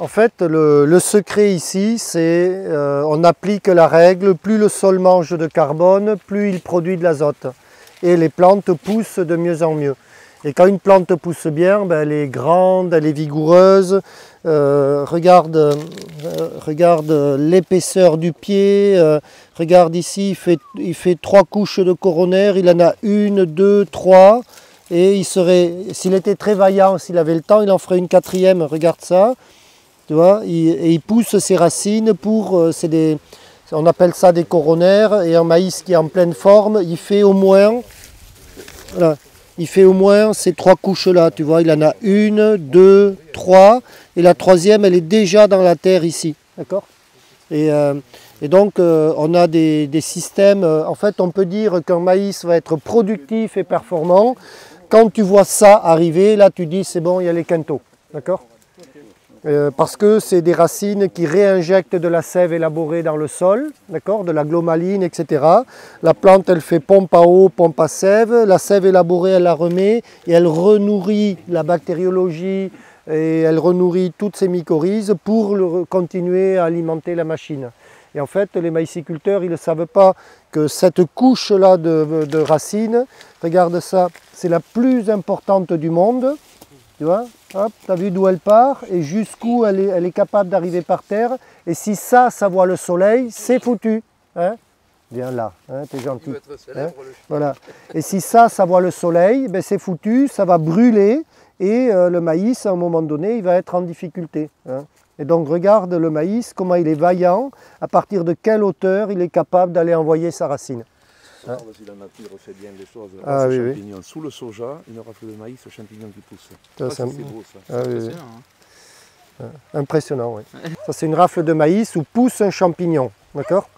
En fait, le secret ici, c'est on applique la règle, plus le sol mange de carbone, plus il produit de l'azote. Et les plantes poussent de mieux en mieux. Et quand une plante pousse bien, ben, elle est grande, elle est vigoureuse. Regarde l'épaisseur du pied. Regarde ici, il fait 3 couches de coronaire. Il en a 1, 2, 3. Et s'il était très vaillant, s'il avait le temps, il en ferait une 4e. Regarde ça. Tu vois, et il pousse ses racines pour... on appelle ça des coronaires. Et un maïs qui est en pleine forme, il fait au moins... Voilà. Il fait au moins ces 3 couches-là, tu vois, il en a 1, 2, 3, et la 3e, elle est déjà dans la terre ici, d'accord ? Et donc, on a des systèmes, en fait, on peut dire qu'un maïs va être productif et performant. Quand tu vois ça arriver, là, tu dis, c'est bon, il y a les quintaux, d'accord ? Parce que c'est des racines qui réinjectent de la sève élaborée dans le sol, d'accord, de la glomaline, etc. La plante, elle fait pompe à eau, pompe à sève. La sève élaborée, elle la remet et elle renourrit la bactériologie et elle renourrit toutes ces mycorhizes pour continuer à alimenter la machine. Et en fait, les maïsiculteurs, ils ne savent pas que cette couche-là de racines, regarde ça, c'est la plus importante du monde. Tu vois, hop, tu as vu d'où elle part et jusqu'où elle est capable d'arriver par terre. Et si ça voit le soleil, c'est foutu. Hein, viens là, hein, t'es gentil. Hein, voilà. Et si ça voit le soleil, ben c'est foutu, ça va brûler et le maïs, à un moment donné, il va être en difficulté. Hein. Et donc regarde le maïs, comment il est vaillant, à partir de quelle hauteur il est capable d'aller envoyer sa racine. Hein? Si la nature fait bien les choses, ah, oui, champignon. Oui. Sous le soja, une rafle de maïs, ce champignon qui pousse. C'est beau ça. Ah, oui, oui. Impressionnant, oui. Ça c'est une rafle de maïs où pousse un champignon, d'accord?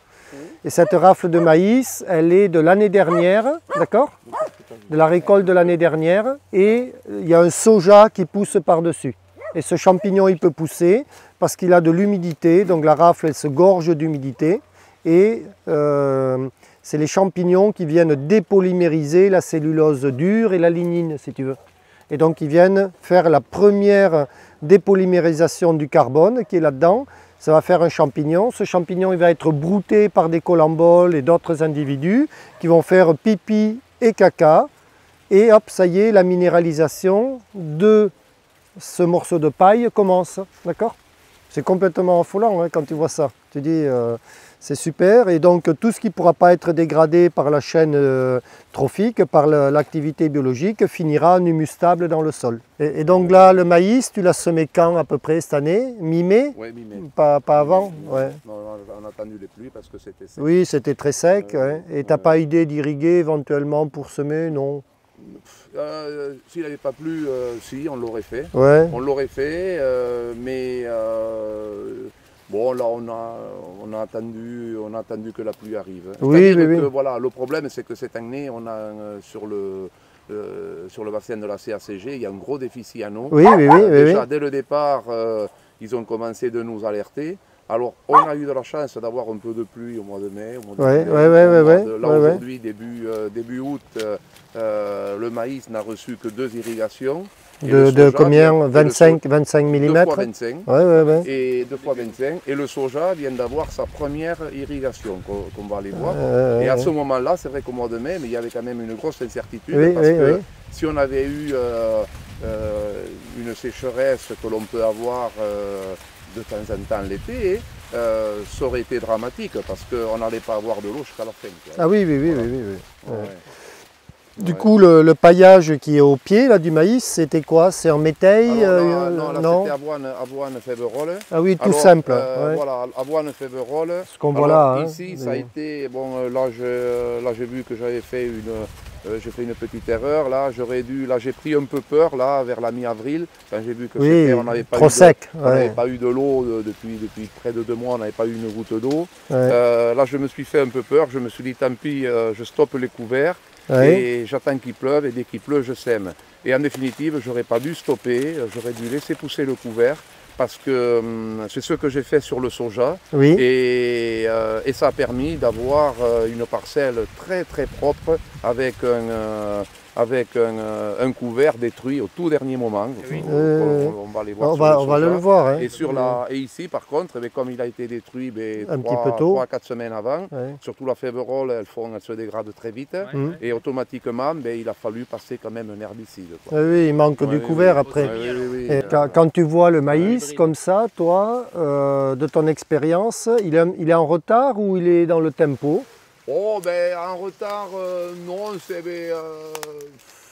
Et cette rafle de maïs, elle est de l'année dernière, d'accord? De la récolte de l'année dernière, et il y a un soja qui pousse par-dessus. Et ce champignon, il peut pousser parce qu'il a de l'humidité, donc la rafle, elle se gorge d'humidité, et c'est les champignons qui viennent dépolymériser la cellulose dure et la lignine, si tu veux. Et donc, ils viennent faire la première dépolymérisation du carbone qui est là-dedans. Ça va faire un champignon. Ce champignon, il va être brouté par des colamboles et d'autres individus qui vont faire pipi et caca. Et hop, ça y est, la minéralisation de ce morceau de paille commence. D'accord ? C'est complètement affolant hein, quand tu vois ça. Tu dis... c'est super, et donc tout ce qui ne pourra pas être dégradé par la chaîne trophique, par l'activité biologique, finira en humus stable dans le sol. Et donc là, le maïs, tu l'as semé quand à peu près cette année? Mi-mai? Oui, mi-mai. Pas avant? Ouais. Non, on a attendu les pluies parce que c'était sec. Oui, c'était très sec. Ouais. Et tu n'as pas idée d'irriguer éventuellement pour semer? Non. S'il n'avait pas plu, si, on l'aurait fait. Ouais. On l'aurait fait, mais... bon, là, on a attendu que la pluie arrive. Oui, oui, oui. Voilà, le problème, c'est que cette année, on a sur le bassin de la CACG, il y a un gros déficit en eau. Oui, oui, oui. Déjà, dès le départ, ils ont commencé de nous alerter. Alors, on a eu de la chance d'avoir un peu de pluie au mois de mai. Là, aujourd'hui, début août, le maïs n'a reçu que 2 irrigations. De combien? 25 mm? 2 fois 25. Ouais. Et 2 fois 25. Et le soja vient d'avoir sa première irrigation, qu'on va aller voir. Et à ce moment-là, c'est vrai qu'au mois de mai, mais il y avait quand même une grosse incertitude. Parce que si on avait eu une sécheresse que l'on peut avoir de temps en temps l'été, ça aurait été dramatique parce qu'on n'allait pas avoir de l'eau jusqu'à la fin. Ah oui. Du coup, le paillage qui est au pied là, du maïs, c'était quoi? C'est en métail? Non, c'était avoine féverolle. Ah oui, tout simple. Voilà, avoine féverolle. Ce qu'on voit là. Ici, ça a été... Bon, là, j'ai vu que j'avais fait une petite erreur. Là, j'ai pris un peu peur là, vers la mi-avril, quand j'ai vu que on n'avait pas eu de l'eau depuis près de 2 mois, on n'avait pas eu une goutte d'eau. Là, je me suis fait un peu peur. Je me suis dit, tant pis, je stoppe les couverts. Et j'attends qu'il pleuve, et dès qu'il pleut, je sème. Et en définitive, je n'aurais pas dû stopper, j'aurais dû laisser pousser le couvert, parce que c'est ce que j'ai fait sur le soja. Et ça a permis d'avoir une parcelle très très propre, avec avec un couvert détruit au tout dernier moment. Oui. On va aller voir. On va le voir. Hein. Et ici, par contre, comme il a été détruit un petit peu tôt, 3-4 semaines avant, surtout la féverolle, elle se dégrade très vite. Et automatiquement, il a fallu passer quand même un herbicide. Quoi. Oui, il manque du couvert après. Et quand tu vois le maïs comme ça, toi, de ton expérience, il est en retard ou il est dans le tempo? Oh, en retard, non,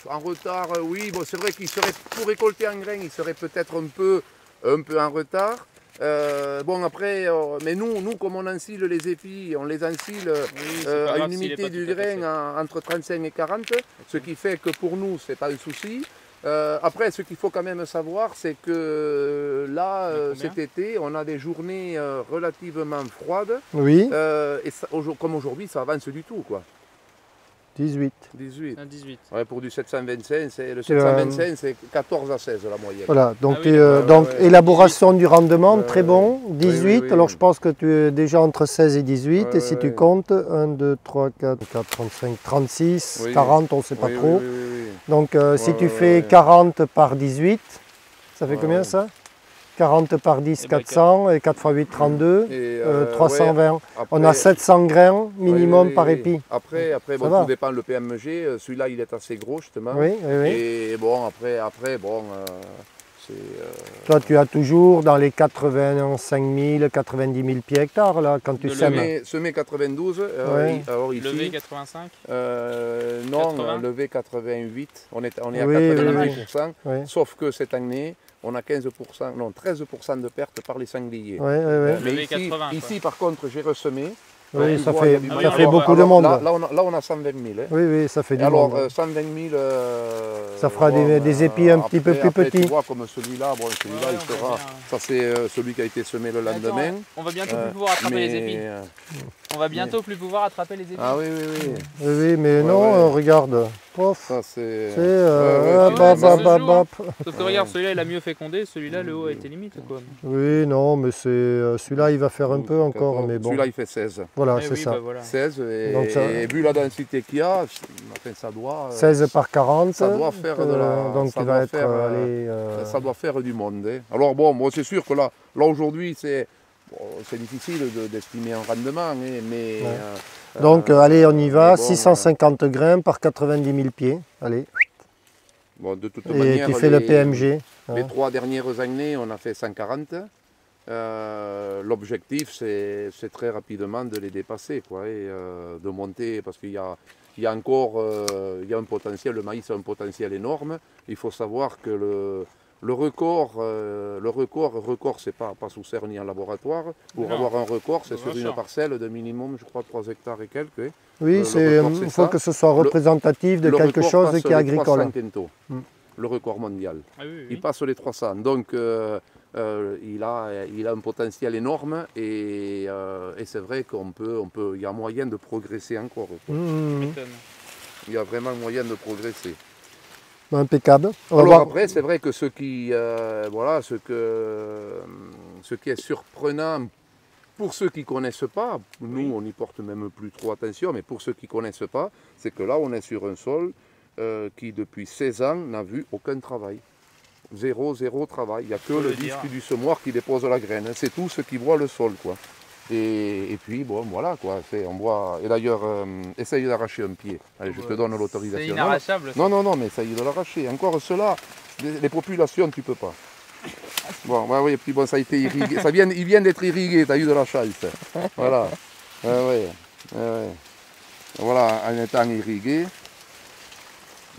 en retard, oui. Bon, c'est vrai qu'il serait, pour récolter en grain, il serait peut-être un peu en retard. Bon, après, mais nous, comme on ensile les épis, on les ensile à une humidité du grain entre 35 et 40, ce qui fait que pour nous, c'est pas un souci. Après, ce qu'il faut quand même savoir, c'est que là, cet été, on a des journées relativement froides. Oui. Et ça, comme aujourd'hui, ça avance du tout, quoi. 18. 18. Ah, 18. Ouais, pour du 725, le 725, c'est 14 à 16 la moyenne. Voilà, donc, élaboration du rendement, très bon, 18. Alors je pense que tu es déjà entre 16 et 18. Et si tu comptes, 1, 2, 3, 4, 35, 36, 40, on ne sait pas trop. Donc si tu fais 40 par 18, ça fait combien ça? 40 par 10, 400, et 4 x 8, 32, 320. Après, on a 700 grains minimum par épi. Après bon, tout dépend, le PMG, celui-là il est assez gros justement. Oui. Et bon, après bon, toi tu as toujours dans les 85 000, 90 000 pieds hectares là, quand tu sèmes. Semer 92, alors ici, levé 85 non, 80. Levé 88, on est à 88%, sauf que cette année, on a 15%, non 13% de pertes par les sangliers. Mais ici, par contre, j'ai ressemé. Oui, ça fait beaucoup de monde. Là, on a 120 000. Hein. Oui, ça fait du monde. Alors, 120 000... ça fera des épis un petit peu plus petits. Tu vois, comme celui-là, il sera... Ça, c'est celui qui a été semé le lendemain. On va bientôt plus pouvoir attraper les épis. On va bientôt plus pouvoir attraper les épis. Ah oui. Oui, mais non, regarde. Pof. Ça, c'est... Sauf que regarde, celui-là, il a mieux fécondé. Celui-là, le haut a été limite, quoi. Oui, non, mais celui-là, il va faire un peu encore, mais bon. Celui-là, il fait 16. Voilà, c'est ça. 16, et vu la densité qu'il y a, ça doit... 16 par 40. Ça doit faire de la... Donc, ça il va être... Ça doit faire du monde. Hein. Alors bon, moi, c'est sûr que là aujourd'hui, c'est difficile d'estimer un rendement, hein, mais... Donc, allez, on y va. 650 grains par 90 000 pieds. Allez. Bon, de toute manière, tu fais le PMG. Les 3 dernières années, on a fait 140. L'objectif, c'est très rapidement de les dépasser, quoi, et de monter, parce qu'il y a encore un potentiel, le maïs a un potentiel énorme. Il faut savoir que le record, c'est pas sous serre ni en laboratoire. Pour avoir un record, c'est sur une parcelle de minimum, je crois, 3 hectares et quelques. Hein. Oui, il faut que ce soit représentatif de quelque chose qui est agricole. Le record mondial. Ah oui. Il passe les 300. Donc, il a un potentiel énorme et c'est vrai il y a moyen de progresser encore. Il y a vraiment moyen de progresser. Impeccable. Alors après, c'est vrai que ce qui est surprenant pour ceux qui ne connaissent pas, nous on n'y porte même plus trop attention, mais pour ceux qui ne connaissent pas, c'est que là on est sur un sol qui depuis 16 ans n'a vu aucun travail. Zéro travail. Il n'y a que le disque du semoir qui dépose la graine. C'est tout ce qui voit le sol, quoi. Et puis, bon, voilà, quoi. On voit... Et d'ailleurs, essaye d'arracher un pied. Allez, je te donne l'autorisation. C'est inarrachable. Non, mais essaye de l'arracher. Encore cela, les populations, tu ne peux pas. Bon, oui, et puis bon, ça a été irrigué. Il vient d'être irrigué, tu as eu de la chance. Voilà. Voilà, en étant irrigué.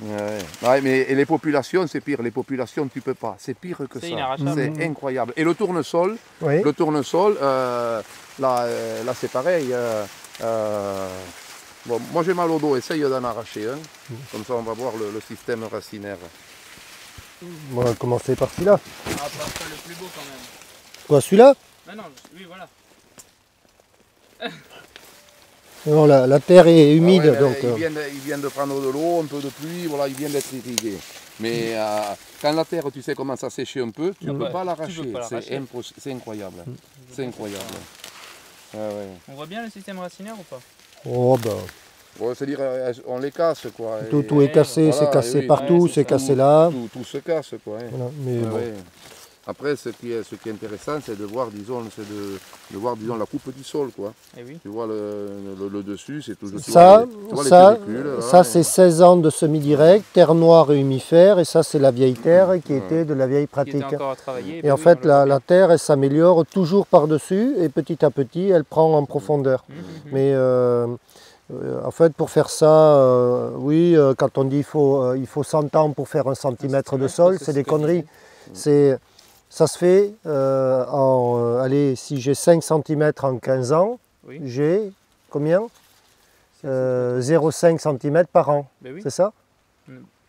Mais les populations, c'est pire. Les populations, tu ne peux pas. C'est pire que ça. C'est incroyable. Et le tournesol, là c'est pareil. Bon, moi j'ai mal au dos, essaye d'en arracher un. Comme ça, on va voir le système racinaire. On va commencer par celui-là. Ah, pas le plus beau quand même. Quoi, celui-là? Ah non, oui, voilà. Non, la terre est humide. Donc, il vient de prendre de l'eau, un peu de pluie, voilà, il vient d'être irrigué. Mais quand la terre, tu sais, commence à sécher un peu, tu ne peux pas l'arracher. C'est incroyable. C'est incroyable. On voit bien le système racinaire ou pas? Oh, bah, Bon, c'est-à-dire, on les casse, quoi. Tout est cassé, voilà, c'est cassé oui, partout, c'est cassé là. Tout se casse, quoi. Voilà, mais bon. Après, ce qui est intéressant, c'est de voir, disons, la coupe du sol, quoi. Et oui. Tu vois le dessus, c'est toujours... Ça, ça c'est 16 ans de semi-direct, terre noire et humifère, et ça, c'est la vieille terre qui était de la vieille pratique. Qui était encore à travailler, et en fait, la terre, elle s'améliore toujours par-dessus, et petit à petit, elle prend en profondeur. Mais en fait, pour faire ça, oui, quand on dit il faut 100 ans pour faire un centimètre de sol, c'est des conneries. Ça se fait allez, si j'ai 5 cm en 15 ans, j'ai combien 0,5 cm par an, c'est ça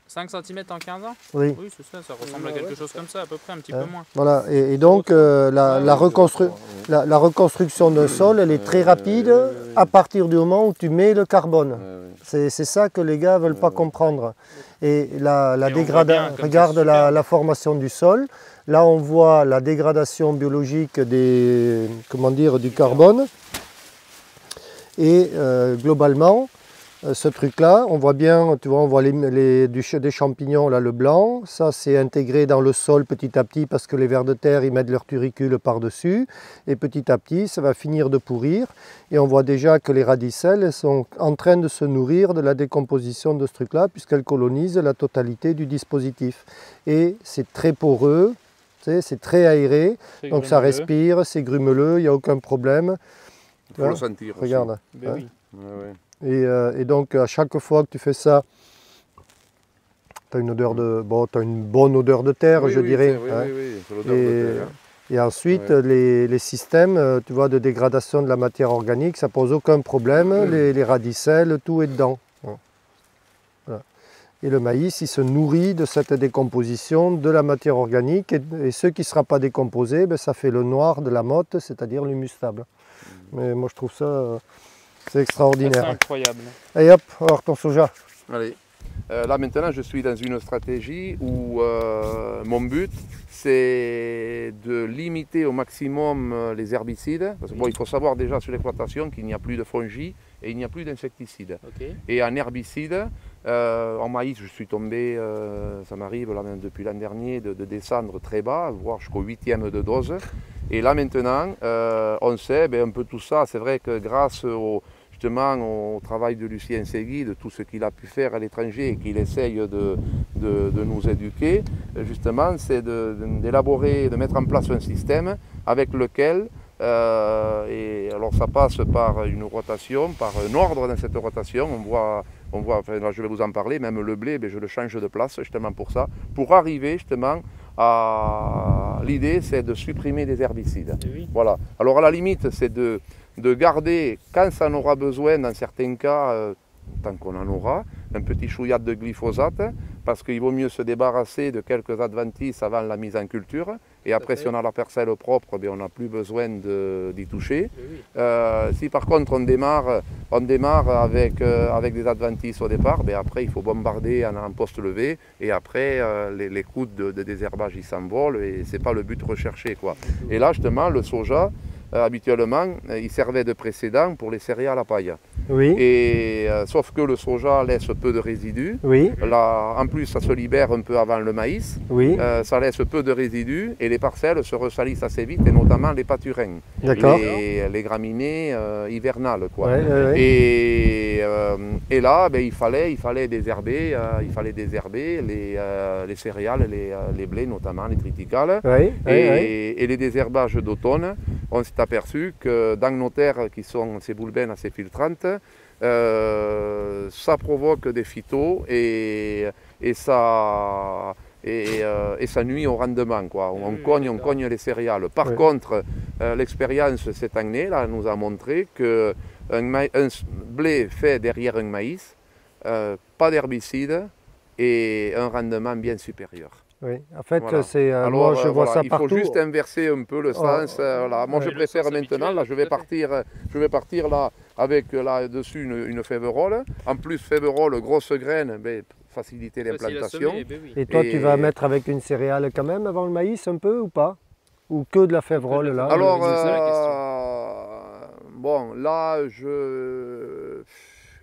5 cm en 15 ans? Oui, c'est ça, ça ressemble à quelque chose comme ça, à peu près, un petit peu moins. Voilà, et donc la reconstruction d'un sol, elle est très rapide à partir du moment où tu mets le carbone. C'est ça que les gars ne veulent pas comprendre. Et regarde la formation du sol. Là, on voit la dégradation biologique du carbone. Et globalement, ce truc-là, on voit bien, tu vois, on voit des champignons, là, le blanc. Ça, c'est intégré dans le sol petit à petit parce que les vers de terre, ils mettent leur turicule par-dessus. Et petit à petit, ça va finir de pourrir. Et on voit déjà que les radicelles sont en train de se nourrir de la décomposition de ce truc-là puisqu'elles colonisent la totalité du dispositif. Et c'est très poreux, c'est très aéré, donc ça respire, c'est grumeleux, il n'y a aucun problème. Il faut le sentir. Regarde. Hein, oui. Et donc à chaque fois que tu fais ça, tu as une bonne odeur de terre, je dirais. C'est l'odeur de terre. Et ensuite, les systèmes, tu vois, de dégradation de la matière organique, ça pose aucun problème. Les radicelles, tout est dedans. Voilà. Et le maïs, il se nourrit de cette décomposition de la matière organique. Et ce qui ne sera pas décomposé, ben, ça fait le noir de la motte, c'est-à-dire l'humus stable. Mais moi, je trouve ça... c'est extraordinaire. C'est incroyable. Et hop, alors ton soja. Allez. Là maintenant je suis dans une stratégie où mon but c'est de limiter au maximum les herbicides. Parce que bon, il faut savoir déjà sur l'exploitation qu'il n'y a plus de fongies et il n'y a plus d'insecticides. Et en herbicide, en maïs je suis tombé, ça m'arrive là, même depuis l'an dernier, de descendre très bas, voire jusqu'au 8e de dose. Et là maintenant, on sait un peu tout ça. C'est vrai que grâce au travail de Lucien Segui, de tout ce qu'il a pu faire à l'étranger et qu'il essaye de nous éduquer, justement, c'est d'élaborer, de mettre en place un système avec lequel, et alors ça passe par une rotation, par un ordre dans cette rotation, on voit enfin, là je vais vous en parler, même le blé, je le change de place justement pour ça, pour arriver justement à... L'idée c'est de supprimer des herbicides. Voilà. Alors à la limite c'est de garder, quand ça en aura besoin, dans certains cas, tant qu'on en aura, un petit chouillade de glyphosate, parce qu'il vaut mieux se débarrasser de quelques adventices avant la mise en culture, et après si on a la parcelle propre, on n'a plus besoin d'y toucher. Si par contre on démarre avec des adventices au départ, après il faut bombarder en poste levé, et après les coups de désherbage ils s'envolent, et ce n'est pas le but recherché, quoi. Et là justement le soja, habituellement, il servait de précédent pour les céréales à paille. Et, sauf que le soja laisse peu de résidus. Là, en plus, ça se libère un peu avant le maïs. Ça laisse peu de résidus et les parcelles se ressalissent assez vite, et notamment les pâturins, les graminées hivernales, quoi. Et là, il fallait désherber, les céréales, les blés notamment, les triticales. Et les désherbages d'automne, on s'est aperçu que dans nos terres qui sont ces boulbènes assez filtrantes, ça provoque des phytos et ça nuit au rendement, quoi. On cogne les céréales. Par contre, l'expérience cette année là, nous a montré qu'un blé fait derrière un maïs, pas d'herbicide et un rendement bien supérieur. En fait, c'est moi je vois ça partout. Il faut juste inverser un peu le sens. Moi je préfère maintenant, là je vais partir là avec là-dessus une féverole. En plus féverole, grosse graine, faciliter l'implantation. Et toi tu vas mettre avec une céréale quand même avant le maïs un peu ou pas? Ou que de la féverole là? Alors bon là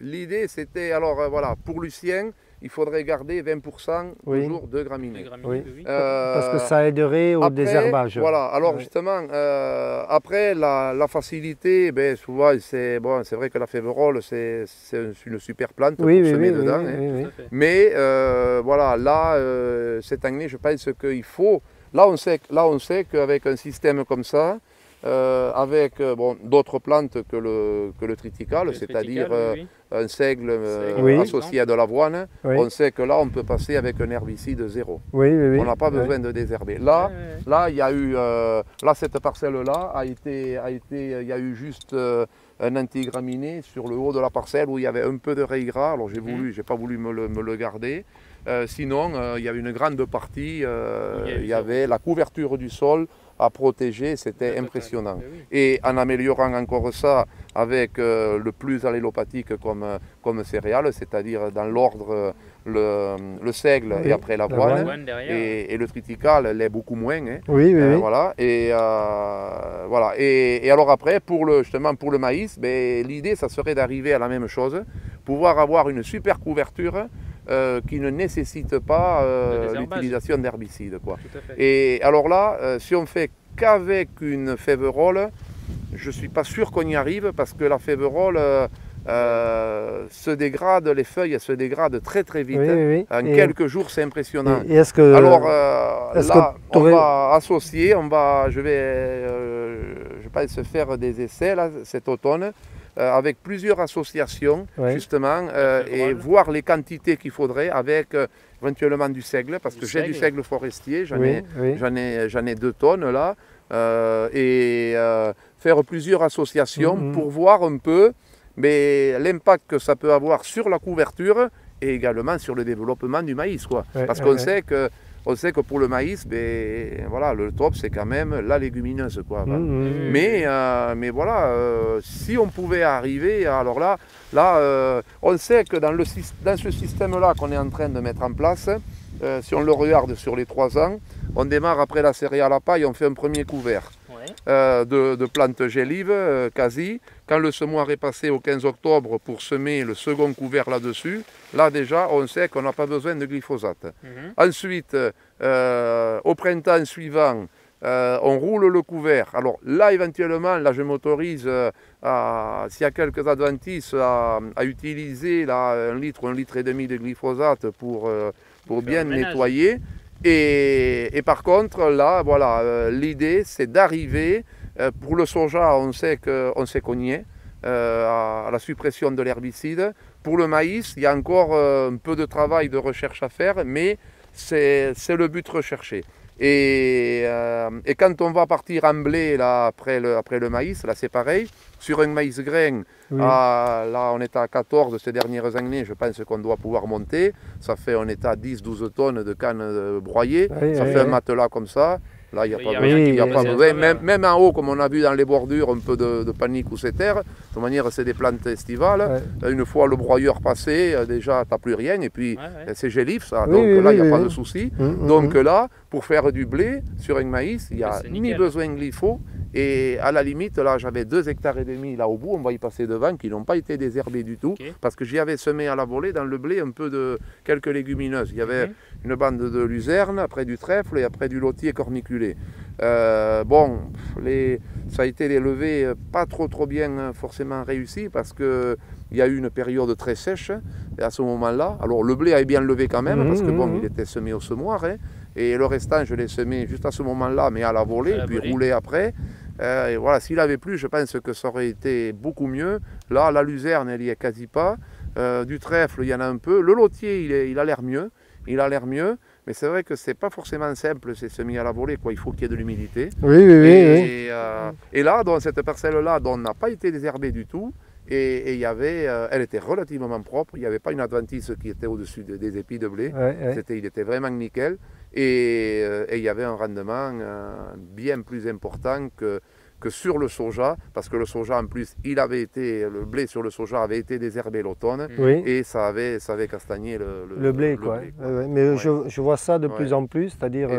l'idée c'était, alors voilà, pour Lucien, il faudrait garder 20% toujours de graminées. Oui. Parce que ça aiderait au désherbage. Voilà, alors justement, après la facilité, ben, souvent c'est vrai que la féverolle c'est une super plante pour semer dedans. Mais voilà, là, cette année, je pense qu'il faut, là on sait qu'avec un système comme ça, avec d'autres plantes que le triticale, c'est-à-dire un seigle associé à de l'avoine, on sait que là on peut passer avec un herbicide zéro. On n'a pas besoin de désherber. Là, il y a eu, cette parcelle-là il y a eu juste un antigraminé sur le haut de la parcelle où il y avait un peu de raigra. Alors j'ai pas voulu me le garder. Sinon, il y avait une grande partie, il y avait la couverture du sol à protéger, c'était impressionnant. Et en améliorant encore ça avec le plus allélopathique comme céréales, c'est-à-dire dans l'ordre le seigle et après l'avoine, et le triticale l'est beaucoup moins. Voilà. Et voilà. Et alors après, justement pour le maïs, l'idée ça serait d'arriver à la même chose, pouvoir avoir une super couverture qui ne nécessite pas l'utilisation d'herbicides. Et alors là, si on fait qu'avec une féverolle, je ne suis pas sûr qu'on y arrive parce que la féverolle se dégrade, les feuilles se dégradent très très vite. En quelques jours, c'est impressionnant. Alors là, on va associer, je vais se faire des essais là, cet automne. Avec plusieurs associations justement et voir les quantités qu'il faudrait avec éventuellement du seigle parce que j'ai du seigle forestier, j'en ai 2 tonnes là et faire plusieurs associations pour voir un peu l'impact que ça peut avoir sur la couverture et également sur le développement du maïs parce qu'on sait que pour le maïs, voilà, le top c'est quand même la légumineuse. Mais voilà, si on pouvait arriver, alors là on sait que dans ce système-là qu'on est en train de mettre en place, si on le regarde sur les 3 ans, on démarre après la céréale à paille, on fait un premier couvert de plantes gélives, quasi. Quand le semoir est passé au 15 octobre pour semer le second couvert là-dessus, là déjà on sait qu'on n'a pas besoin de glyphosate. Ensuite, au printemps suivant, on roule le couvert. Alors là éventuellement, là je m'autorise, s'il y a quelques adventistes, à utiliser là, 1 litre et demi de glyphosate pour bien nettoyer. Et par contre, là, voilà, l'idée c'est d'arriver, pour le soja, on sait qu'on y est, à la suppression de l'herbicide. Pour le maïs, il y a encore un peu de travail de recherche à faire, mais c'est le but recherché. Et quand on va partir en blé là, après le maïs, là c'est pareil. Sur un maïs grain, là on est à 14 ces dernières années, je pense qu'on doit pouvoir monter. On est à 10-12 tonnes de canne broyée, ça fait un matelas comme ça. Là, il n'y a pas besoin. Même en haut, comme on a vu dans les bordures, un peu de panique ou c'est terre. De toute manière, c'est des plantes estivales. Une fois le broyeur passé, déjà, tu n'as plus rien. Et puis, c'est gélif, ça. Donc là, il n'y a pas de souci. Donc là, pour faire du blé sur un maïs, il n'y a ni besoin de glypho. Et à la limite, là, j'avais 2,5 hectares là au bout, on va y passer devant, qui n'ont pas été désherbés du tout. Parce que j'y avais semé à la volée dans le blé un peu de quelques légumineuses. Il y avait une bande de luzerne, après du trèfle et après du lotier corniculé. Ça a été des levées pas trop bien forcément réussies parce qu'il y a eu une période très sèche et à ce moment-là. Alors le blé avait bien levé quand même parce que il était semé au semoir et le restant je l'ai semé juste à ce moment-là mais à la volée et puis roulé après. Et voilà, s'il avait plu, je pense que ça aurait été beaucoup mieux. Là, la luzerne, elle n'y est quasi pas. Du trèfle, il y en a un peu. Le lotier, il a l'air mieux. Mais c'est vrai que c'est pas forcément simple, c'est semis à la volée, il faut qu'il y ait de l'humidité. Et là, dans cette parcelle-là, on n'a pas été désherbé du tout. Et elle était relativement propre, il n'y avait pas une adventice qui était au-dessus des épis de blé. Il était vraiment nickel. Et il y avait un rendement bien plus important que sur le soja, parce que le soja en plus, le blé sur le soja avait été désherbé l'automne, et ça avait castagné le blé. Mais je vois ça de plus en plus, c'est-à-dire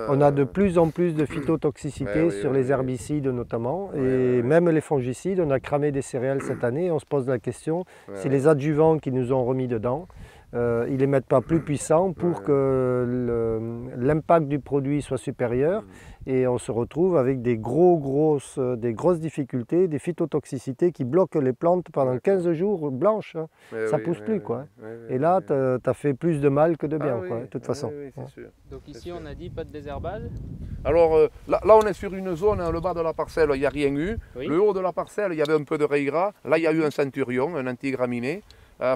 on a de plus en plus de phytotoxicité sur les herbicides notamment, et même les fongicides. On a cramé des céréales cette année, on se pose la question si les adjuvants qu'ils nous ont remis dedans, ils ne les mettent pas plus puissants pour que l'impact du produit soit supérieur, et on se retrouve avec des grosses difficultés, des phytotoxicités qui bloquent les plantes pendant 15 jours blanches. Hein. Ça ne pousse plus. Quoi. Et là, tu as fait plus de mal que de bien, de toute façon. Sûr. Donc ici, on a dit pas de désherbage. Alors là, on est sur une zone, le bas de la parcelle, il n'y a rien eu. Le haut de la parcelle, il y avait un peu de raigra. Là, il y a eu un centurion, un antigraminé.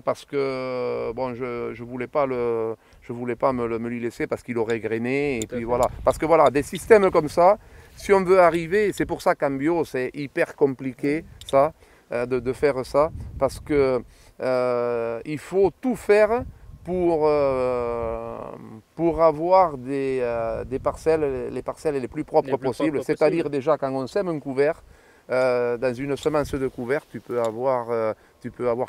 Parce que bon, je voulais pas me lui laisser parce qu'il aurait grainé, et puis voilà. Parce que voilà, des systèmes comme ça, si on veut arriver, c'est pour ça qu'en bio c'est hyper compliqué ça, de faire ça, parce que il faut tout faire pour avoir des parcelles, les parcelles les plus propres possibles. C'est-à-dire déjà quand on sème un couvert, dans une semence de couvert, tu peux avoir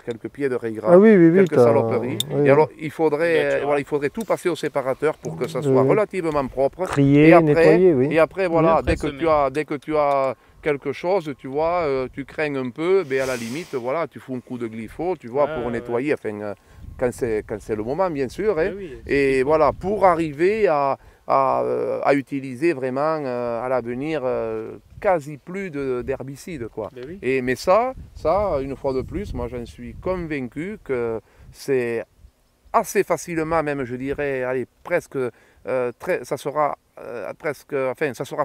quelques pieds de raigra, quelques saloperies. Et alors il faudrait tout passer au séparateur pour que ça soit relativement propre. Trier, nettoyer, Et après voilà, dès que tu as quelque chose, tu vois, tu crains un peu, mais à la limite, voilà, tu fous un coup de glypho, tu vois, pour nettoyer, enfin, quand c'est le moment, bien sûr. Hein. Et voilà, pour arriver à utiliser vraiment à l'avenir quasi plus d'herbicides, quoi. Mais ça, une fois de plus, moi j'en suis convaincu que c'est assez facilement, même je dirais, allez, presque, ça sera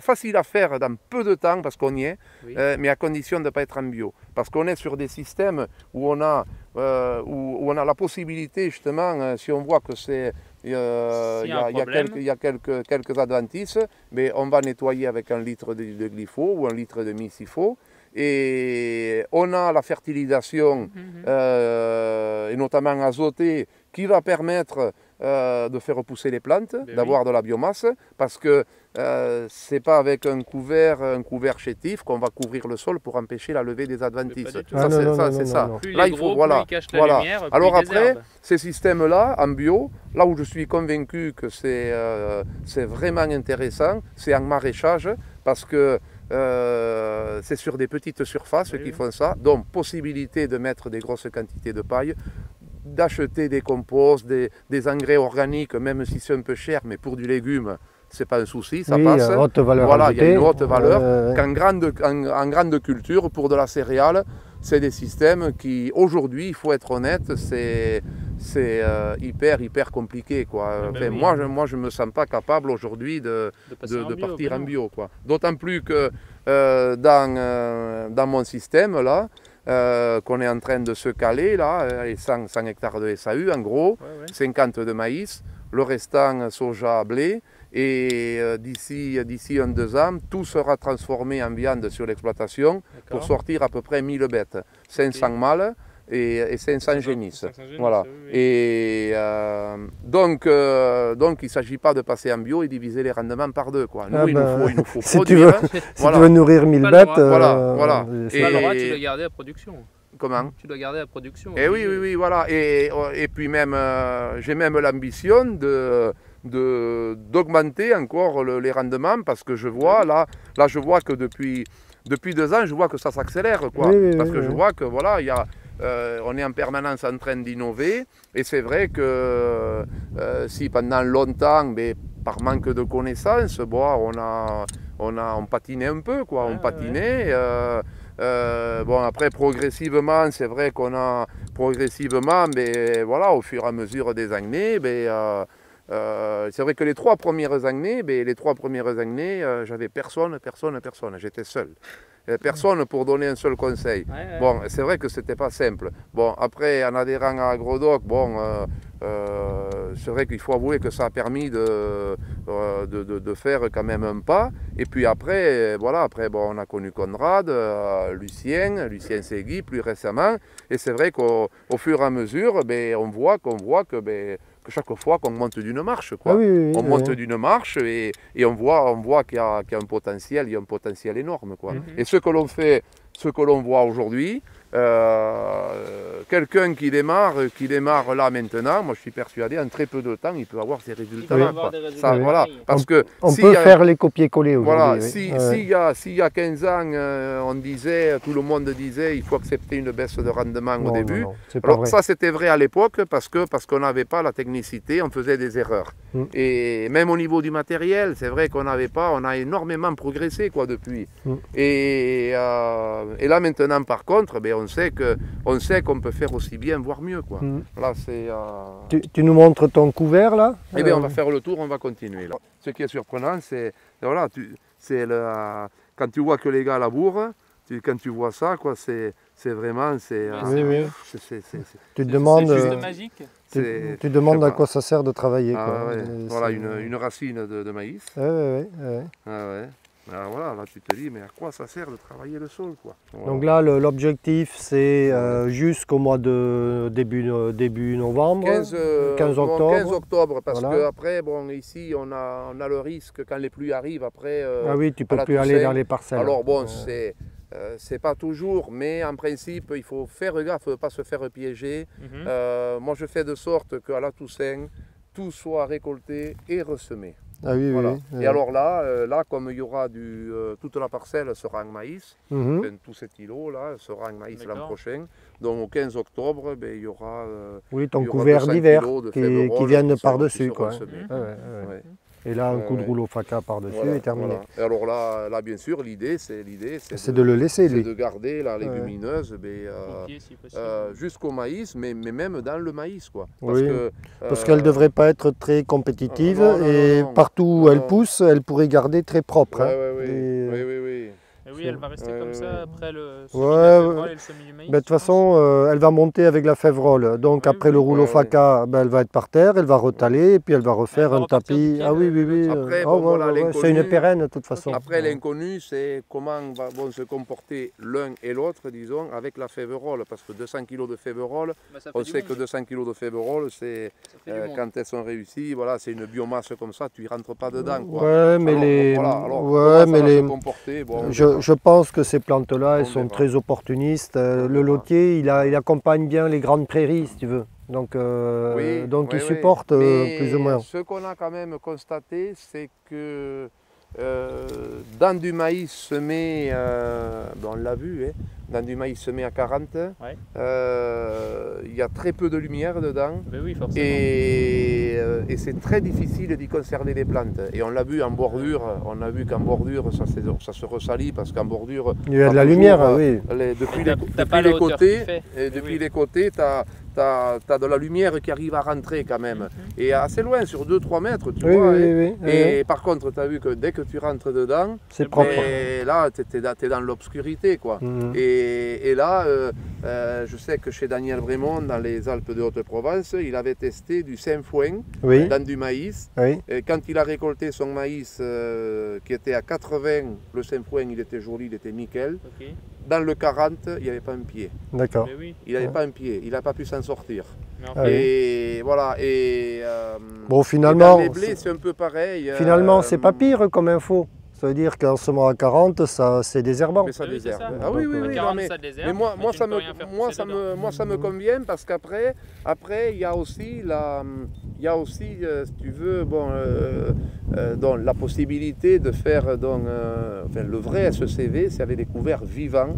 facile à faire dans peu de temps parce qu'on y est, mais à condition de ne pas être en bio. Parce qu'on est sur des systèmes où on a la possibilité, justement, si on voit que c'est il y a quelques adventices, mais on va nettoyer avec 1 litre de glypho ou 1 litre de misifo. Et on a la fertilisation, et notamment azotée, qui va permettre de faire repousser les plantes, d'avoir de la biomasse, parce que c'est pas avec un couvert chétif qu'on va couvrir le sol pour empêcher la levée des adventices. C'est ça. Là, il faut lumière, alors après, ces systèmes-là, en bio, là où je suis convaincu que c'est vraiment intéressant, c'est en maraîchage, parce que c'est sur des petites surfaces qu'ils font ça, donc possibilité de mettre des grosses quantités de paille, d'acheter des composts, des engrais organiques, même si c'est un peu cher, mais pour du légume, c'est pas un souci, ça passe. Haute valeur voilà, il y a une haute valeur. En grande culture, pour de la céréale, c'est des systèmes qui, aujourd'hui, il faut être honnête, c'est hyper compliqué, quoi. Moi, je ne me sens pas capable aujourd'hui de partir en bio, quoi. D'autant plus que dans mon système, là, qu'on est en train de se caler, là, 100 hectares de SAU, en gros, 50 de maïs, le restant soja, blé, et d'ici 1-2 ans, tout sera transformé en viande sur l'exploitation pour sortir à peu près 1000 bêtes, 500 mâles et 500 génisses. Voilà. Et donc il ne s'agit pas de passer en bio et diviser les rendements par 2. Quoi. Nous, il nous faut si produire. Tu veux nourrir 1000 bêtes, voilà. Tu dois garder la production. Comment ? Tu dois garder la production. Et oui, voilà. Et puis même, j'ai même l'ambition d'augmenter encore les rendements, parce que je vois, là je vois que depuis 2 ans, je vois que ça s'accélère, quoi. Parce que je vois que voilà, on est en permanence en train d'innover, et c'est vrai que si pendant longtemps, mais par manque de connaissances, bon, on patinait un peu, quoi. On patinait. Bon, après, progressivement, c'est vrai qu'on a progressivement, mais voilà, au fur et à mesure des années, c'est vrai que les 3 premières années, j'avais personne, j'étais seul. Personne pour donner un seul conseil. Bon, c'est vrai que c'était pas simple. Bon, après, en adhérant à Agrodoc, bon, c'est vrai qu'il faut avouer que ça a permis de faire quand même un pas. Et puis après, voilà, bon, on a connu Conrad, Lucien Segui plus récemment. Et c'est vrai qu'au fur et à mesure, on voit que chaque fois qu'on monte d'une marche, quoi. Ah oui, on monte d'une marche et on voit qu'il y a un potentiel, il y a un potentiel énorme, quoi. Et ce que l'on fait, ce que l'on voit aujourd'hui, quelqu'un qui démarre là maintenant, moi je suis persuadé, en très peu de temps, il peut avoir ses résultats. Ça, voilà, parce que on peut faire les copier-coller aujourd'hui. Voilà, s'il y a 15 ans, on disait, tout le monde disait, il faut accepter une baisse de rendement au début. Non, alors ça c'était vrai à l'époque parce qu'on n'avait pas la technicité, on faisait des erreurs. Et même au niveau du matériel, c'est vrai qu'on n'avait pas, on a énormément progressé quoi depuis. Et là maintenant par contre, ben, on sait qu'on peut faire aussi bien, voire mieux, quoi. Là, c'est, tu nous montres ton couvert, là? Eh bien, on va faire le tour, on va continuer. Là. Ce qui est surprenant, c'est voilà, quand tu vois que les gars labourent, quand tu vois ça, quoi, c'est vraiment... Tu te demandes, juste magique. Tu demandes à quoi ça sert de travailler. Quoi. Ouais. Voilà, une racine de maïs. Alors voilà, là tu te dis, mais à quoi ça sert de travailler le sol, quoi. Voilà. Donc là, l'objectif, c'est jusqu'au mois de début novembre, 15 octobre. 15 octobre, parce qu'après, bon, ici, on a le risque, quand les pluies arrivent, après... ah oui, tu ne peux plus aller dans les parcelles. Alors bon, c'est pas toujours, mais en principe, il faut faire gaffe de ne pas se faire piéger. Moi, je fais de sorte qu'à la Toussaint, tout soit récolté et ressemé. Ah oui, voilà. oui. Et alors là, comme il y aura toute la parcelle sera en maïs, tout cet îlot là sera en maïs l'an prochain. Donc au 15 octobre, ben, il y aura ton couvert d'hiver qui viennent par-dessus. Et là, un coup de rouleau faca par-dessus et terminé. Voilà. Et alors là, bien sûr, l'idée, c'est de le laisser, lui. de garder la légumineuse jusqu'au maïs, mais même dans le maïs, quoi. Parce qu'elle ne devrait pas être très compétitive et partout où elle pousse, elle pourrait garder très propre. Oui, elle va rester comme ça après le semis du maïs. De toute façon, elle va monter avec la févrole. Donc après le rouleau faca, elle va être par terre, elle va retaler et puis elle va refaire un tapis. Ah oui. Après, c'est une pérenne de toute façon. Après, l'inconnu, c'est comment vont se comporter l'un et l'autre, disons, avec la févrole. Parce que 200 kg de févrole, on sait que 200 kg de févrole, c'est quand elles sont réussies, voilà, c'est une biomasse comme ça, tu ne rentres pas dedans. Quoi. Je pense que ces plantes-là, elles sont très opportunistes. Le lotier, il accompagne bien les grandes prairies, si tu veux. Donc, il supporte plus ou moins. Ce qu'on a quand même constaté, c'est que dans du maïs semé, on l'a vu, dans du maïs semé à 40, il y a très peu de lumière dedans. Oui, forcément. Et c'est très difficile d'y conserver les plantes. Et on l'a vu en bordure, on a vu qu'en bordure ça se ressalit parce qu'en bordure... Il y a de la lumière, oui. Depuis les côtés, tu as de la lumière qui arrive à rentrer quand même. Et assez loin, sur 2-3 mètres, tu vois. Et par contre, tu as vu que dès que tu rentres dedans, c'est propre. Et là, tu es dans l'obscurité, quoi. Et là, je sais que chez Daniel Brémond, dans les Alpes de Haute-Provence, il avait testé du sainfoin dans du maïs. Et quand il a récolté son maïs qui était à 80, le sainfoin, il était joli, il était nickel. Dans le 40, il n'y avait pas un pied. D'accord. Il n'avait pas un pied, il n'a pas pu s'en sortir. Et voilà. Bon, finalement, les blés, c'est un peu pareil. Finalement, c'est pas pire comme info. Ça veut dire qu'en semant à 40, c'est désherbant. Mais ça désherbe. Ah oui, mais moi, ça me convient parce qu'après, il y a aussi si tu veux, la possibilité de faire le vrai SCV, c'est avec des couverts vivants,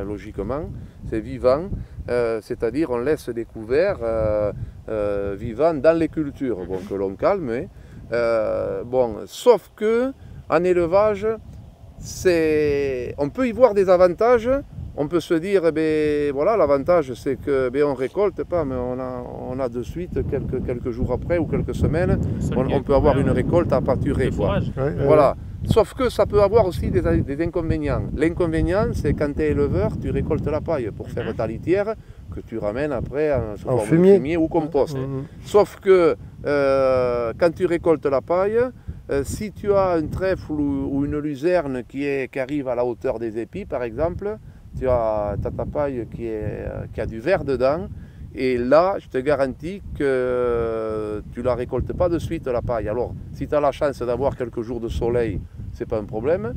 logiquement, c'est vivant, c'est-à-dire on laisse des couverts vivants dans les cultures, que l'on calme, sauf que en élevage, on peut y voir des avantages. On peut se dire, l'avantage c'est que on récolte pas, mais on a de suite quelques jours après ou quelques semaines, on peut avoir une récolte à pâturer. Voilà. Sauf que ça peut avoir aussi des inconvénients. L'inconvénient, c'est quand tu es éleveur, tu récoltes la paille pour faire ta litière que tu ramènes après sous forme de fumier ou compost. Sauf que quand tu récoltes la paille, si tu as un trèfle ou une luzerne qui arrive à la hauteur des épis, par exemple, tu as ta paille qui a du vert dedans, Et là, je te garantis que tu ne la récoltes pas de suite, la paille. Alors, si tu as la chance d'avoir quelques jours de soleil, ce n'est pas un problème.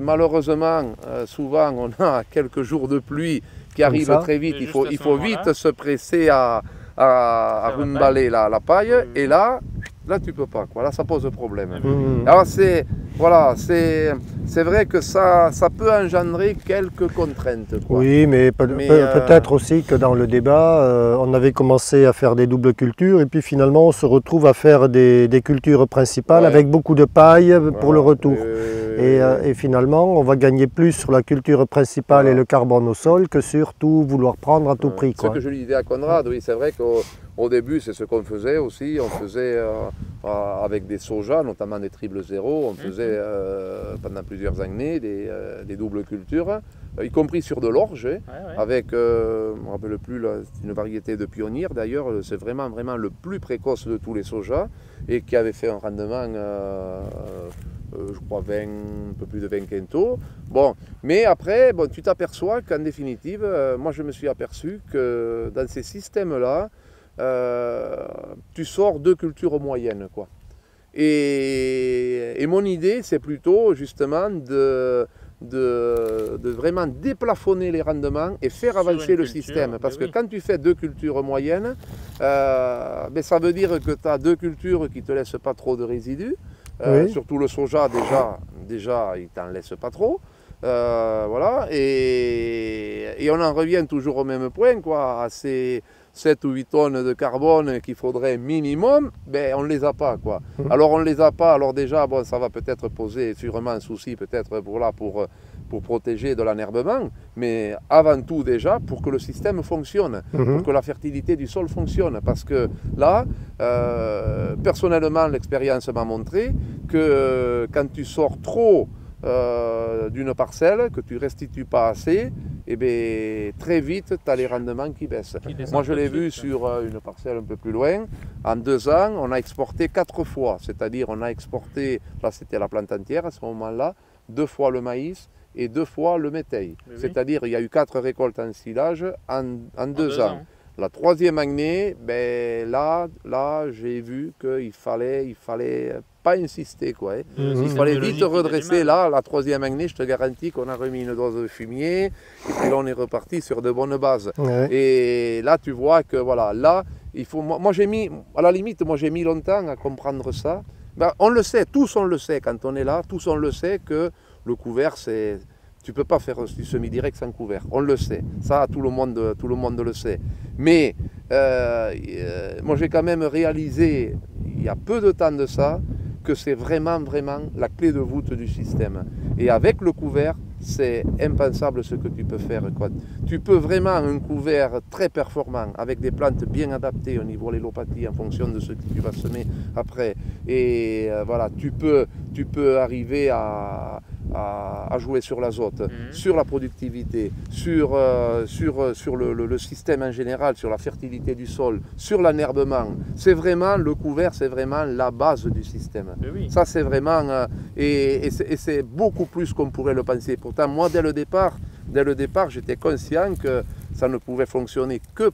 Malheureusement, souvent, on a quelques jours de pluie qui arrivent très vite. Il faut vite se presser à remballer la paille. Et là, tu peux pas, quoi. Là, ça pose problème. Alors, c'est vrai que ça peut engendrer quelques contraintes, quoi. Oui, mais peut-être aussi que dans le débat, on avait commencé à faire des doubles cultures et puis finalement on se retrouve à faire des cultures principales avec beaucoup de paille pour le retour. Et finalement, on va gagner plus sur la culture principale et le carbone au sol que sur tout vouloir prendre à tout prix, quoi. Ce que je lui disais à Conrad, oui, c'est vrai qu'au début, c'est ce qu'on faisait aussi. On faisait avec des sojas, notamment des triples zéro, on faisait pendant plusieurs années des doubles cultures, y compris sur de l'orge, avec, je ne me rappelle plus, une variété de pionnier d'ailleurs, c'est vraiment le plus précoce de tous les sojas et qui avait fait un rendement, je crois, un peu plus de 20 quintaux. Bon, mais après, tu t'aperçois qu'en définitive, moi je me suis aperçu que dans ces systèmes-là, tu sors 2 cultures moyennes, quoi. Et mon idée, c'est plutôt justement de vraiment déplafonner les rendements et faire avancer le système. Parce que quand tu fais 2 cultures moyennes, ça veut dire que tu as 2 cultures qui ne te laissent pas trop de résidus. Surtout le soja, déjà il ne t'en laisse pas trop. Voilà. Et on en revient toujours au même point, quoi, à ces 7 ou 8 tonnes de carbone qu'il faudrait minimum, on ne les a pas, quoi. Alors on ne les a pas, alors déjà, ça va peut-être poser sûrement un souci peut-être pour protéger de l'enherbement, mais avant tout déjà pour que le système fonctionne, pour que la fertilité du sol fonctionne, parce que là, personnellement, l'expérience m'a montré que quand tu sors trop d'une parcelle, que tu ne restitues pas assez, très vite, tu as les rendements qui baissent. Moi, je l'ai vu sur une parcelle un peu plus loin. En 2 ans, on a exporté 4 fois. C'est-à-dire, on a exporté, là c'était la plante entière à ce moment-là, 2 fois le maïs et 2 fois le métail. C'est-à-dire, il y a eu 4 récoltes en silage en 2 ans. La 3e année, là j'ai vu qu'il fallait pas insister, quoi. Il fallait vite redresser. Là, la 3e année, je te garantis qu'on a remis une dose de fumier, et puis là on est reparti sur de bonnes bases. Et là, tu vois que voilà, là, il faut. Moi j'ai mis, à la limite, j'ai mis longtemps à comprendre ça. On le sait, tous on le sait quand on est là, tous on le sait que le couvert, c'est. Tu ne peux pas faire du semi-direct sans couvert, on le sait, ça tout le monde le sait. Mais moi j'ai quand même réalisé, il y a peu de temps de ça, que c'est vraiment la clé de voûte du système. Et avec le couvert, c'est impensable ce que tu peux faire, quoi. Tu peux vraiment un couvert très performant, avec des plantes bien adaptées au niveau de l'allopathie en fonction de ce que tu vas semer après. Et voilà, tu peux arriver à jouer sur l'azote, sur la productivité, sur le système en général, sur la fertilité du sol, sur l'enherbement. C'est vraiment, le couvert, c'est vraiment la base du système. Ça, c'est vraiment, et c'est beaucoup plus qu'on pourrait le penser. Pourtant, moi, dès le départ, j'étais conscient que ça ne pouvait fonctionner que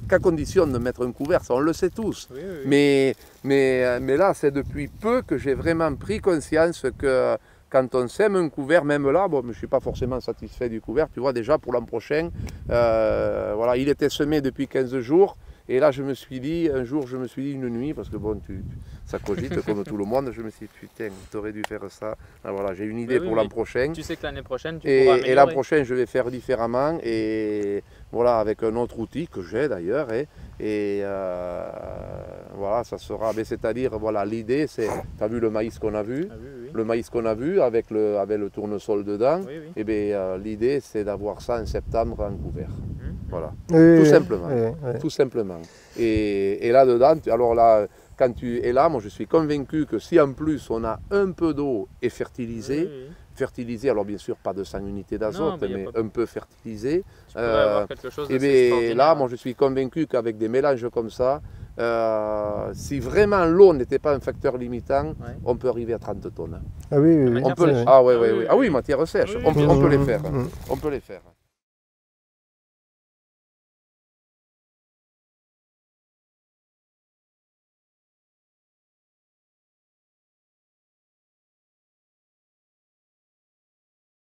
qu'à condition de mettre un couvert, ça on le sait tous. Mais là, c'est depuis peu que j'ai vraiment pris conscience que quand on sème un couvert, même là, je ne suis pas forcément satisfait du couvert, tu vois, déjà pour l'an prochain, voilà, il était semé depuis 15 jours, et là je me suis dit, une nuit, parce que ça cogite comme tout le monde, je me suis dit, putain, tu aurais dû faire ça. Alors voilà, j'ai une idée pour l'an prochain. Tu sais que l'année prochaine, tu pourras améliorer. Et l'an prochain, je vais faire différemment, et voilà, avec un autre outil que j'ai d'ailleurs, voilà, ça sera, c'est-à-dire, voilà, l'idée c'est, tu as vu le maïs qu'on a vu, le maïs qu'on a vu avec le tournesol dedans, l'idée c'est d'avoir ça en septembre en couvert. Voilà, tout simplement. Et là-dedans, alors là, quand tu es là, moi je suis convaincu que si en plus on a un peu d'eau et fertilisé, alors bien sûr pas de 100 unités d'azote, mais un peu fertilisé, et là, moi je suis convaincu qu'avec des mélanges comme ça, si vraiment l'eau n'était pas un facteur limitant, on peut arriver à 30 tonnes. Ah oui, matière sèche, on peut les faire. On peut les faire.